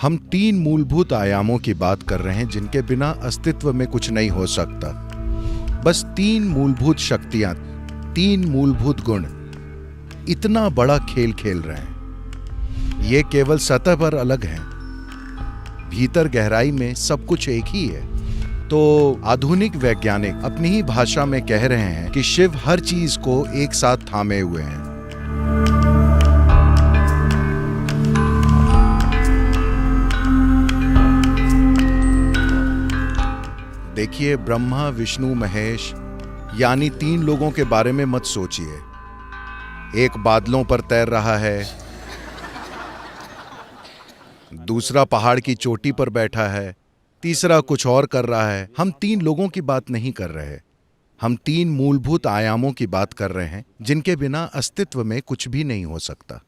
हम तीन मूलभूत आयामों की बात कर रहे हैं जिनके बिना अस्तित्व में कुछ नहीं हो सकता। बस तीन मूलभूत शक्तियां, तीन मूलभूत गुण इतना बड़ा खेल खेल रहे हैं। ये केवल सतह पर अलग हैं, भीतर गहराई में सब कुछ एक ही है। तो आधुनिक वैज्ञानिक अपनी ही भाषा में कह रहे हैं कि शिव हर चीज को एक साथ थामे हुए हैं। देखिए, ब्रह्मा, विष्णु, महेश यानी तीन लोगों के बारे में मत सोचिए। एक बादलों पर तैर रहा है, दूसरा पहाड़ की चोटी पर बैठा है, तीसरा कुछ और कर रहा है। हम तीन लोगों की बात नहीं कर रहे। हम तीन मूलभूत आयामों की बात कर रहे हैं जिनके बिना अस्तित्व में कुछ भी नहीं हो सकता।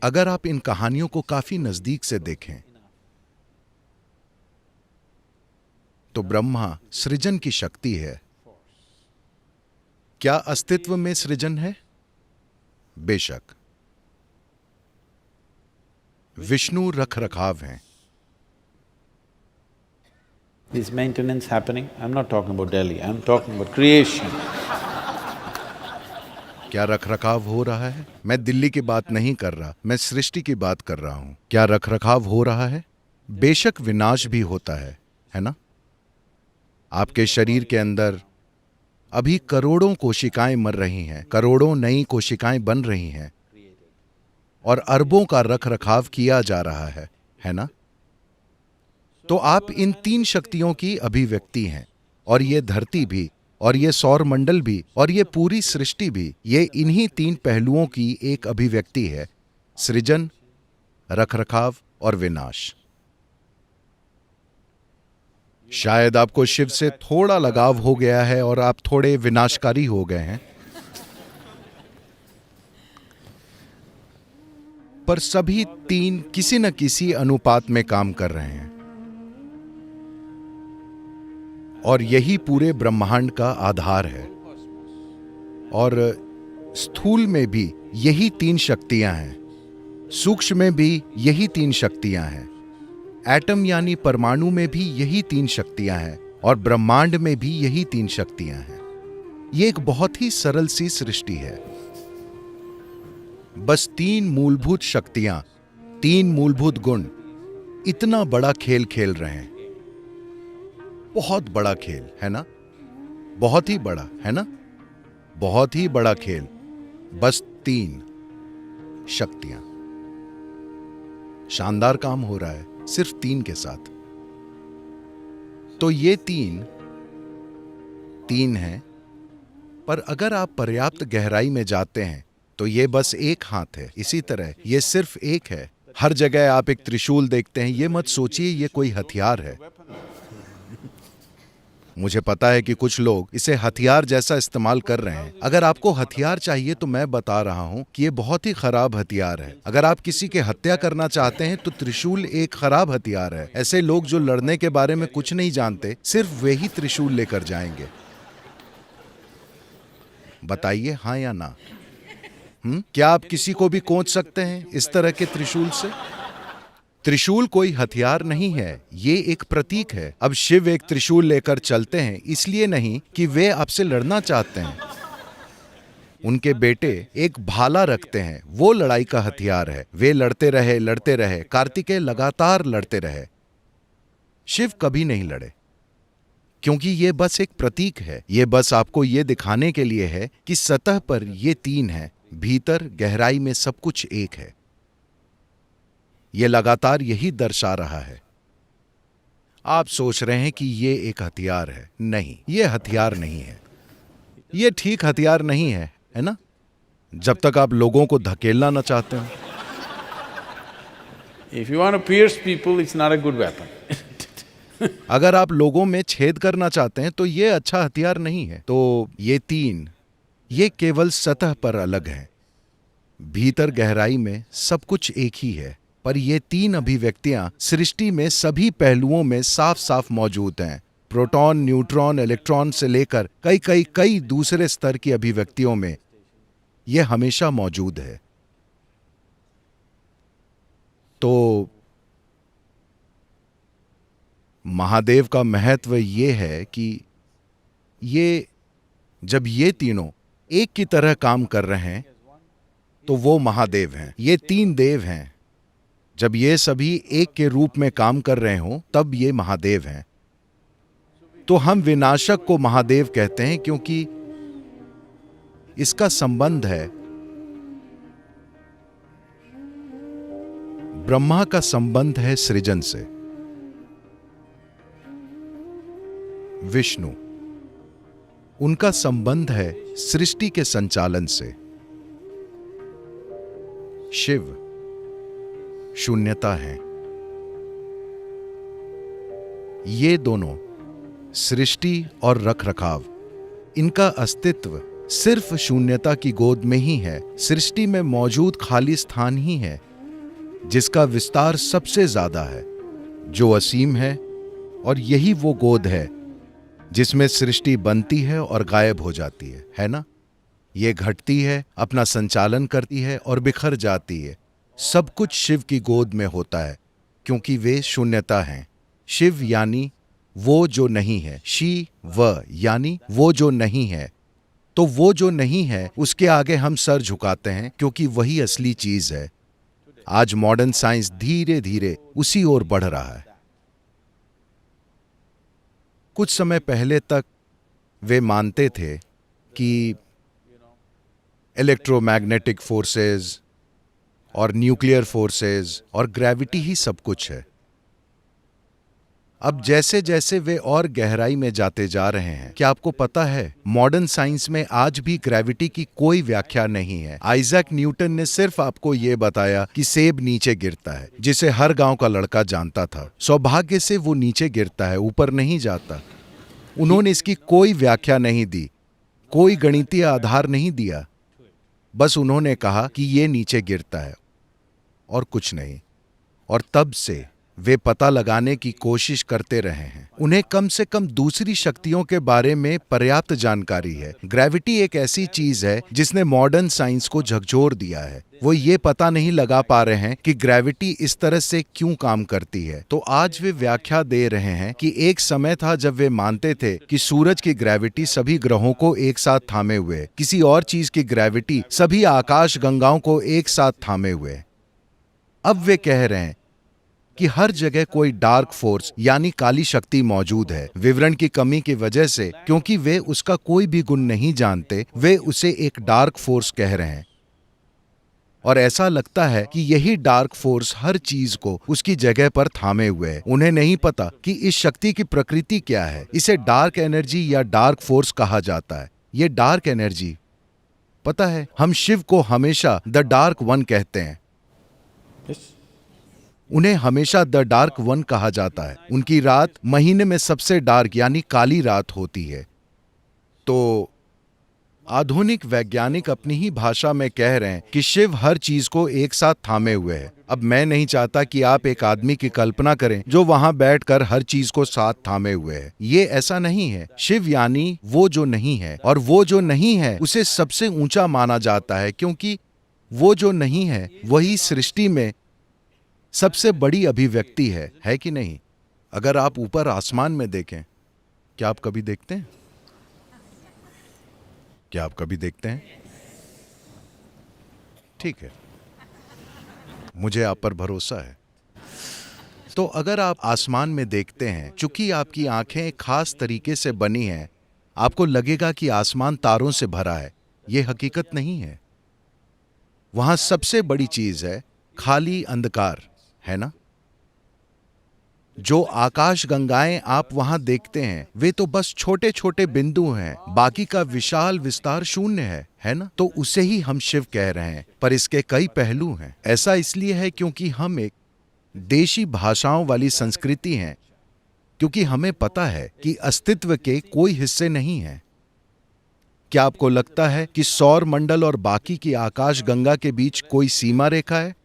अगर आप इन कहानियों को काफी नजदीक से देखें तो ब्रह्मा सृजन की शक्ति है। क्या अस्तित्व में सृजन है? बेशक। विष्णु रखरखाव हैं। Is maintenance happening? I'm not talking about Delhi, I'm talking about creation. क्या रखरखाव हो रहा है? मैं दिल्ली की बात नहीं कर रहा, मैं सृष्टि की बात कर रहा हूं। क्या रखरखाव हो रहा है? बेशक विनाश भी होता है ना? आपके शरीर के अंदर अभी करोड़ों कोशिकाएं मर रही हैं, करोड़ों नई कोशिकाएं बन रही हैं और अरबों का रखरखाव किया जा रहा है ना? तो आप इन तीन शक्तियों की अभिव्यक्ति हैं, और ये धरती भी, और ये सौर मंडल भी, और ये पूरी सृष्टि भी, ये इन्हीं तीन पहलुओं की एक अभिव्यक्ति है: सृजन, रखरखाव और विनाश। शायद आपको शिव से थोड़ा लगाव हो गया है और आप थोड़े विनाशकारी हो गए हैं, पर सभी तीन किसी न किसी अनुपात में काम कर रहे हैं, और यही पूरे ब्रह्मांड का आधार है। और स्थूल में भी यही तीन शक्तियां हैं, सूक्ष्म में भी यही तीन शक्तियां हैं, एटम यानी परमाणु में भी यही तीन शक्तियां हैं, और ब्रह्मांड में भी यही तीन शक्तियां हैं। ये एक बहुत ही सरल सी सृष्टि है। बस तीन मूलभूत शक्तियां, तीन मूलभूत गुण इतना बड़ा खेल खेल रहे हैं। बहुत बड़ा खेल है ना? बहुत ही बड़ा है ना? बहुत ही बड़ा खेल। बस तीन शक्तियां। शानदार काम हो रहा है सिर्फ तीन के साथ। तो ये तीन हैं, पर अगर आप पर्याप्त गहराई में जाते हैं तो ये बस एक हाथ है। इसी तरह ये सिर्फ एक है। हर जगह आप एक त्रिशूल देखते हैं। ये मत सोचिए ये कोई हथियार है। मुझे पता है कि कुछ लोग इसे हथियार जैसा इस्तेमाल कर रहे हैं। अगर आपको हथियार चाहिए तो मैं बता रहा हूं कि ये बहुत ही खराब हथियार है। अगर आप किसी की हत्या करना चाहते हैं तो त्रिशूल एक खराब हथियार है। ऐसे लोग जो लड़ने के बारे में कुछ नहीं जानते, सिर्फ वे ही त्रिशूल लेकर जाएंगे। बताइए हाँ या ना? क्या आप किसी को भी कोंच सकते हैं इस तरह के त्रिशूल से? त्रिशूल कोई हथियार नहीं है, ये एक प्रतीक है। अब शिव एक त्रिशूल लेकर चलते हैं इसलिए नहीं कि वे आपसे लड़ना चाहते हैं। उनके बेटे एक भाला रखते हैं, वो लड़ाई का हथियार है। वे लड़ते रहे। कार्तिकेय लगातार लड़ते रहे। शिव कभी नहीं लड़े, क्योंकि ये बस एक प्रतीक है। ये बस आपको ये दिखाने के लिए है कि सतह पर ये तीन है, भीतर गहराई में सब कुछ एक है। ये लगातार यही दर्शा रहा है। आप सोच रहे हैं कि ये एक हथियार है। नहीं, ये हथियार नहीं है। ये ठीक हथियार नहीं है ना? जब तक आप लोगों को धकेलना न चाहते हो। If you want to pierce people, it's not a good weapon. अगर आप लोगों में छेद करना चाहते हैं तो ये अच्छा हथियार नहीं है। तो ये तीन, ये केवल सतह पर अलग है, भीतर गहराई में सब कुछ एक ही है। पर ये तीन अभिव्यक्तियां सृष्टि में सभी पहलुओं में साफ साफ मौजूद हैं। प्रोटॉन, न्यूट्रॉन, इलेक्ट्रॉन से लेकर कई दूसरे स्तर की अभिव्यक्तियों में यह हमेशा मौजूद है। तो महादेव का महत्व ये है कि ये जब ये तीनों एक की तरह काम कर रहे हैं तो वो महादेव हैं। ये तीन देव हैं। जब ये सभी एक के रूप में काम कर रहे हों तब ये महादेव हैं। तो हम विनाशक को महादेव कहते हैं क्योंकि इसका संबंध है ब्रह्मा का संबंध है सृजन से, विष्णु उनका संबंध है सृष्टि के संचालन से, शिव शून्यता है। ये दोनों सृष्टि और रखरखाव, इनका अस्तित्व सिर्फ शून्यता की गोद में ही है। सृष्टि में मौजूद खाली स्थान ही है जिसका विस्तार सबसे ज्यादा है, जो असीम है, और यही वो गोद है जिसमें सृष्टि बनती है और गायब हो जाती है ना? ये घटती है, अपना संचालन करती है और बिखर जाती है। सब कुछ शिव की गोद में होता है क्योंकि वे शून्यता हैं। शिव यानी वो जो नहीं है, शिव यानी वो जो नहीं है। तो वो जो नहीं है उसके आगे हम सर झुकाते हैं क्योंकि वही असली चीज है। आज मॉडर्न साइंस धीरे धीरे उसी ओर बढ़ रहा है। कुछ समय पहले तक वे मानते थे कि इलेक्ट्रोमैग्नेटिक फोर्सेस और न्यूक्लियर फोर्सेस और ग्रेविटी ही सब कुछ है। अब जैसे जैसे वे और गहराई में जाते जा रहे हैं, क्या आपको पता है मॉडर्न साइंस में आज भी ग्रेविटी की कोई व्याख्या नहीं है। आइजैक न्यूटन ने सिर्फ आपको यह बताया कि सेब नीचे गिरता है, जिसे हर गांव का लड़का जानता था। सौभाग्य से वो नीचे गिरता है, ऊपर नहीं जाता। उन्होंने इसकी कोई व्याख्या नहीं दी, कोई गणितीय आधार नहीं दिया। बस उन्होंने कहा कि ये नीचे गिरता है और कुछ नहीं। और तब से वे पता लगाने की कोशिश करते रहे हैं। उन्हें कम से कम दूसरी शक्तियों के बारे में पर्याप्त जानकारी है। ग्रेविटी एक ऐसी चीज है जिसने मॉडर्न साइंस को झकझोर दिया है। वो ये पता नहीं लगा पा रहे हैं कि ग्रेविटी इस तरह से क्यों काम करती है। तो आज वे व्याख्या दे रहे हैं कि एक समय था जब वे मानते थे कि सूरज की ग्रेविटी सभी ग्रहों को एक साथ थामे हुए है, किसी और चीज की ग्रेविटी सभी आकाश गंगाओं को एक साथ थामे हुए है। अब वे कह रहे हैं कि हर जगह कोई डार्क फोर्स यानी काली शक्ति मौजूद है। विवरण की कमी की वजह से, क्योंकि वे उसका कोई भी गुण नहीं जानते, वे उसे एक डार्क फोर्स कह रहे हैं। और ऐसा लगता है कि यही डार्क फोर्स हर चीज को उसकी जगह पर थामे हुए है। उन्हें नहीं पता कि इस शक्ति की प्रकृति क्या है। इसे डार्क एनर्जी या डार्क फोर्स कहा जाता है। ये डार्क एनर्जी, पता है, हम शिव को हमेशा द डार्क वन कहते हैं। उन्हें हमेशा द डार्क वन कहा जाता है। उनकी रात महीने में सबसे डार्क यानी काली रात होती है। तो आधुनिक वैज्ञानिक अपनी ही भाषा में कह रहे हैं कि शिव हर चीज को एक साथ थामे हुए है। अब मैं नहीं चाहता कि आप एक आदमी की कल्पना करें जो वहां बैठकर हर चीज को साथ थामे हुए है। ये ऐसा नहीं है। शिव यानी वो जो नहीं है, और वो जो नहीं है उसे सबसे ऊंचा माना जाता है क्योंकि वो जो नहीं है वही सृष्टि में सबसे बड़ी अभिव्यक्ति है कि नहीं? अगर आप ऊपर आसमान में देखें, क्या आप कभी देखते हैं? क्या आप कभी देखते हैं? ठीक है, मुझे आप पर भरोसा है। तो अगर आप आसमान में देखते हैं, चूंकि आपकी आंखें एक खास तरीके से बनी हैं, आपको लगेगा कि आसमान तारों से भरा है। यह हकीकत नहीं है। वहां सबसे बड़ी चीज है खाली अंधकार, है ना? जो आकाश गंगाएं आप वहां देखते हैं वे तो बस छोटे छोटे बिंदु हैं, बाकी का विशाल विस्तार शून्य है ना? तो उसे ही हम शिव कह रहे हैं। पर इसके कई पहलू हैं। ऐसा इसलिए है क्योंकि हम एक देशी भाषाओं वाली संस्कृति हैं, क्योंकि हमें पता है कि अस्तित्व के कोई हिस्से नहीं हैं। क्या आपको लगता है कि सौर मंडल और बाकी की आकाश गंगा के बीच कोई सीमा रेखा है?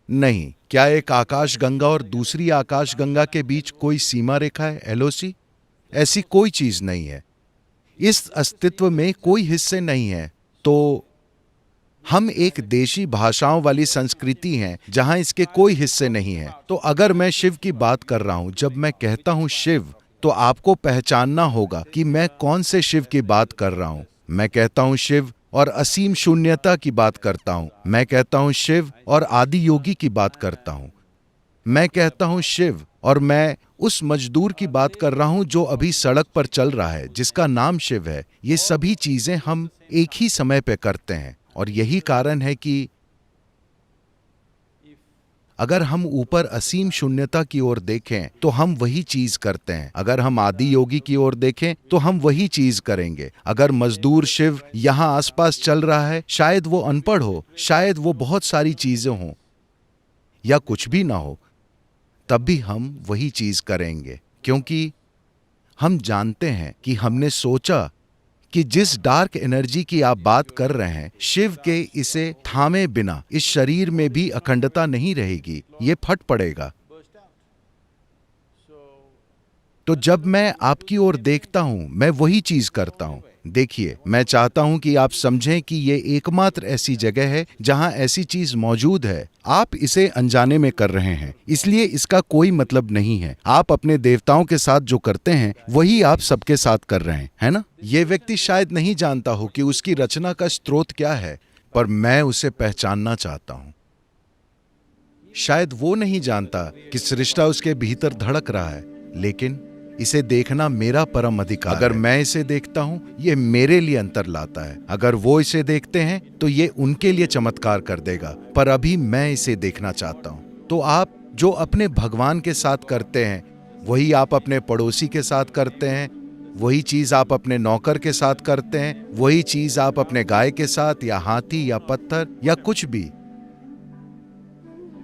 नहीं। क्या एक आकाश गंगा और दूसरी आकाश गंगा के बीच कोई सीमा रेखा है, एलओसी? ऐसी कोई चीज नहीं है। इस अस्तित्व में कोई हिस्से नहीं है। तो हम एक देशी भाषाओं वाली संस्कृति हैं जहां इसके कोई हिस्से नहीं है। तो अगर मैं शिव की बात कर रहा हूं, जब मैं कहता हूं शिव, तो आपको पहचानना होगा कि मैं कौन से शिव की बात कर रहा हूं। मैं कहता हूं शिव और असीम शून्यता की बात करता हूं। मैं कहता हूं शिव और आदि योगी की बात करता हूं। मैं कहता हूं शिव और मैं उस मजदूर की बात कर रहा हूं जो अभी सड़क पर चल रहा है, जिसका नाम शिव है। ये सभी चीजें हम एक ही समय पे करते हैं और यही कारण है कि अगर हम ऊपर असीम शून्यता की ओर देखें तो हम वही चीज करते हैं। अगर हम आदि योगी की ओर देखें तो हम वही चीज करेंगे। अगर मजदूर शिव यहां आसपास चल रहा है, शायद वो अनपढ़ हो, शायद वो बहुत सारी चीजें हों या कुछ भी ना हो, तब भी हम वही चीज करेंगे, क्योंकि हम जानते हैं कि हमने सोचा कि जिस डार्क एनर्जी की आप बात कर रहे हैं, शिव के इसे थामे बिना इस शरीर में भी अखंडता नहीं रहेगी, ये फट पड़ेगा। तो जब मैं आपकी ओर देखता हूं, मैं वही चीज करता हूं। देखिए, मैं चाहता हूं कि आप समझें कि ये एकमात्र ऐसी जगह है जहां ऐसी चीज मौजूद है। आप इसे अनजाने में कर रहे हैं, इसलिए इसका कोई मतलब नहीं है। आप अपने देवताओं के साथ जो करते हैं वही आप सबके साथ कर रहे हैं, है ना? ये व्यक्ति शायद नहीं जानता हो कि उसकी रचना का स्रोत क्या है, पर मैं उसे पहचानना चाहता हूं। शायद वो नहीं जानता कि सृष्टा उसके भीतर धड़क रहा है, लेकिन इसे देखना मेरा परम अधिकार है। अगर मैं इसे देखता हूं, ये मेरे लिए अंतर लाता है। अगर वो इसे देखते हैं तो ये उनके लिए चमत्कार कर देगा, पर अभी मैं इसे देखना चाहता हूं। तो आप जो अपने भगवान के साथ करते हैं वही आप अपने पड़ोसी के साथ करते हैं, वही चीज आप अपने नौकर के साथ करते हैं, वही चीज आप अपने गाय के साथ या हाथी या पत्थर या कुछ भी,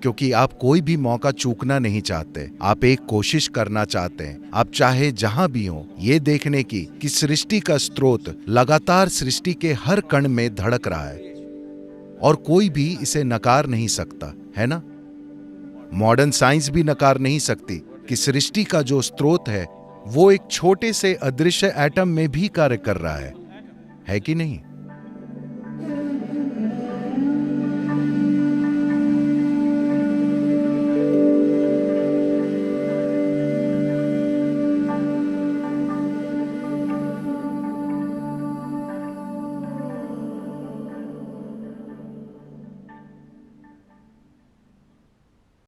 क्योंकि आप कोई भी मौका चूकना नहीं चाहते। आप एक कोशिश करना चाहते हैं, आप चाहे जहां भी हो, ये देखने की कि सृष्टि का स्रोत लगातार सृष्टि के हर कण में धड़क रहा है और कोई भी इसे नकार नहीं सकता, है ना? मॉडर्न साइंस भी नकार नहीं सकती कि सृष्टि का जो स्रोत है वो एक छोटे से अदृश्य एटम में भी कार्य कर रहा है कि नहीं?